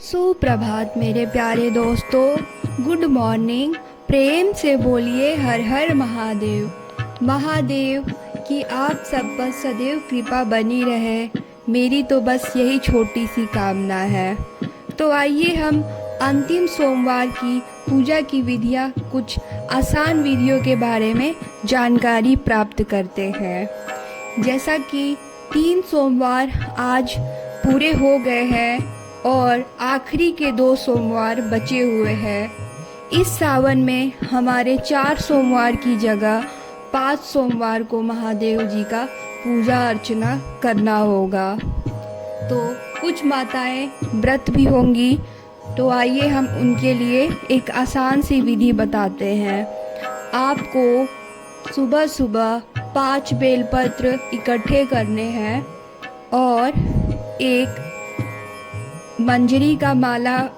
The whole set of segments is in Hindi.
सुप्रभात मेरे प्यारे दोस्तों, गुड मॉर्निंग। प्रेम से बोलिए हर हर महादेव। महादेव की आप सब पर सदैव कृपा बनी रहे, मेरी तो बस यही छोटी सी कामना है। तो आइए हम अंतिम सोमवार की पूजा की विधियाँ, कुछ आसान विधियों के बारे में जानकारी प्राप्त करते हैं। जैसा कि 3 सोमवार आज पूरे हो गए हैं और आखिरी के 2 सोमवार बचे हुए हैं। इस सावन में हमारे 4 सोमवार की जगह 5 सोमवार को महादेव जी का पूजा अर्चना करना होगा। तो कुछ माताएं व्रत भी होंगी, तो आइए हम उनके लिए एक आसान सी विधि बताते हैं। आपको सुबह सुबह 5 बेलपत्र इकट्ठे करने हैं और एक मंजरी का माला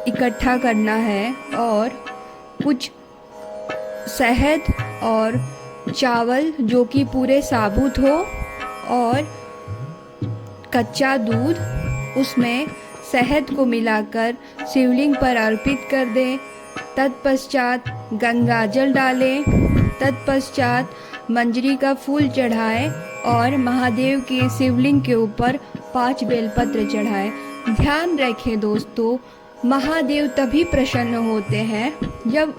इकट्ठा करना है और कुछ शहद और चावल जो कि पूरे साबुत हो और कच्चा दूध, उसमें शहद को मिलाकर शिवलिंग पर अर्पित कर दें। तत्पश्चात गंगाजल डालें। तत्पश्चात मंजरी का फूल चढ़ाएं और महादेव के शिवलिंग के ऊपर 5 बेलपत्र चढ़ाएं। ध्यान रखें दोस्तों, महादेव तभी प्रसन्न होते हैं जब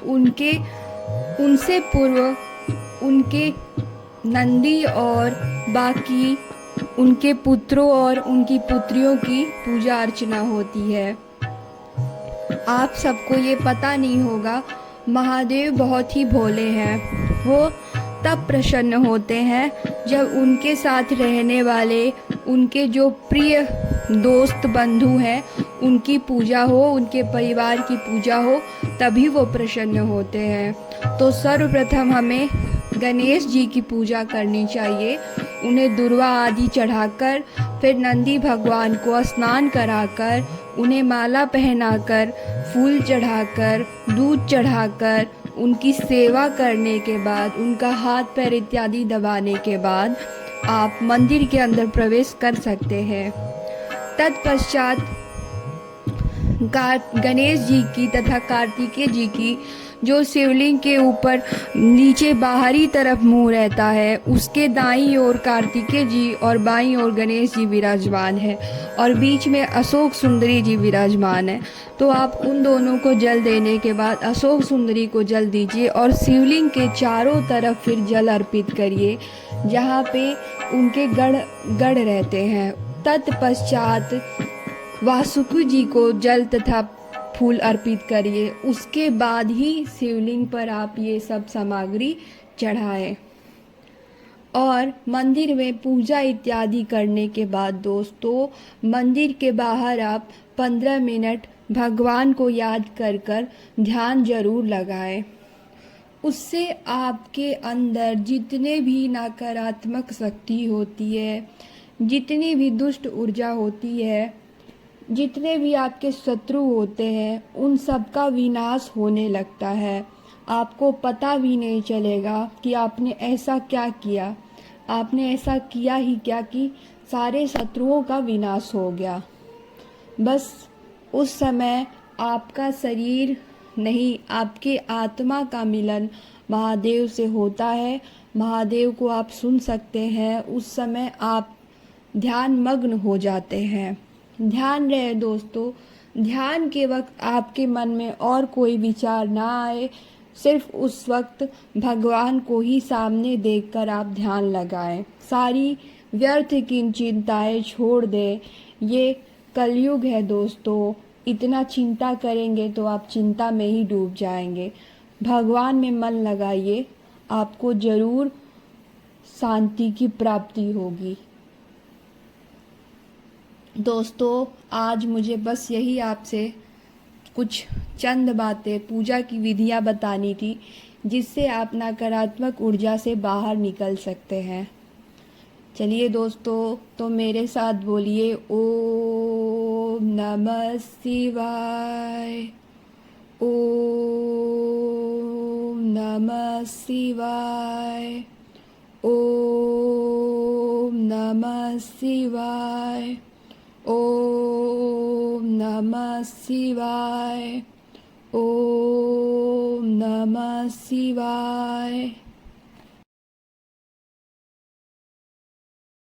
उनसे पूर्व उनके नंदी और बाकी उनके पुत्रों और उनकी पुत्रियों की पूजा अर्चना होती है। आप सबको ये पता नहीं होगा, महादेव बहुत ही भोले हैं। वो तब प्रसन्न होते हैं जब उनके साथ रहने वाले, उनके जो प्रिय दोस्त बंधु हैं, उनकी पूजा हो, उनके परिवार की पूजा हो, तभी वो प्रसन्न होते हैं। तो सर्वप्रथम हमें गणेश जी की पूजा करनी चाहिए। उन्हें दुर्वा आदि चढ़ाकर, फिर नंदी भगवान को स्नान कराकर, उन्हें माला पहनाकर, फूल चढ़ाकर, दूध चढ़ाकर, उनकी सेवा करने के बाद, उनका हाथ पैर इत्यादि दबाने के बाद आप मंदिर के अंदर प्रवेश कर सकते हैं। तत्पश्चात गणेश जी की तथा कार्तिकेय जी की जो शिवलिंग के ऊपर नीचे बाहरी तरफ मुंह रहता है, उसके दाईं ओर कार्तिकेय जी और बाईं ओर गणेश जी विराजमान है और बीच में अशोक सुंदरी जी विराजमान है। तो आप उन दोनों को जल देने के बाद अशोक सुंदरी को जल दीजिए और शिवलिंग के चारों तरफ फिर जल अर्पित करिए, जहाँ पे उनके गढ़ रहते हैं। तत्पश्चात वासुकी जी को जल तथा फूल अर्पित करिए। उसके बाद ही शिवलिंग पर आप ये सब सामग्री चढ़ाएं और मंदिर में पूजा इत्यादि करने के बाद दोस्तों, मंदिर के बाहर आप 15 मिनट भगवान को याद कर कर ध्यान जरूर लगाएं। उससे आपके अंदर जितने भी नकारात्मक शक्ति होती है, जितनी भी दुष्ट ऊर्जा होती है, जितने भी आपके शत्रु होते हैं, उन सब का विनाश होने लगता है। आपको पता भी नहीं चलेगा कि आपने ऐसा क्या किया। आपने ऐसा किया ही क्या कि सारे शत्रुओं का विनाश हो गया। बस उस समय आपका शरीर नहीं, आपके आत्मा का मिलन महादेव से होता है। महादेव को आप सुन सकते हैं। उस समय आप ध्यान मग्न हो जाते हैं। ध्यान रहे दोस्तों, ध्यान के वक्त आपके मन में और कोई विचार ना आए, सिर्फ उस वक्त भगवान को ही सामने देखकर आप ध्यान लगाएं। सारी व्यर्थ की चिंताएं छोड़ दें। ये कलयुग है दोस्तों, इतना चिंता करेंगे तो आप चिंता में ही डूब जाएंगे। भगवान में मन लगाइए, आपको जरूर शांति की प्राप्ति होगी। दोस्तों, आज मुझे बस यही आपसे कुछ चंद बातें, पूजा की विधियाँ बतानी थी, जिससे आप नकारात्मक ऊर्जा से बाहर निकल सकते हैं। चलिए दोस्तों, तो मेरे साथ बोलिए ओम नमः शिवाय, ओम नमः शिवाय, ओम नमः शिवाय, ओम नमः शिवाय। ओम नमः शिवाय।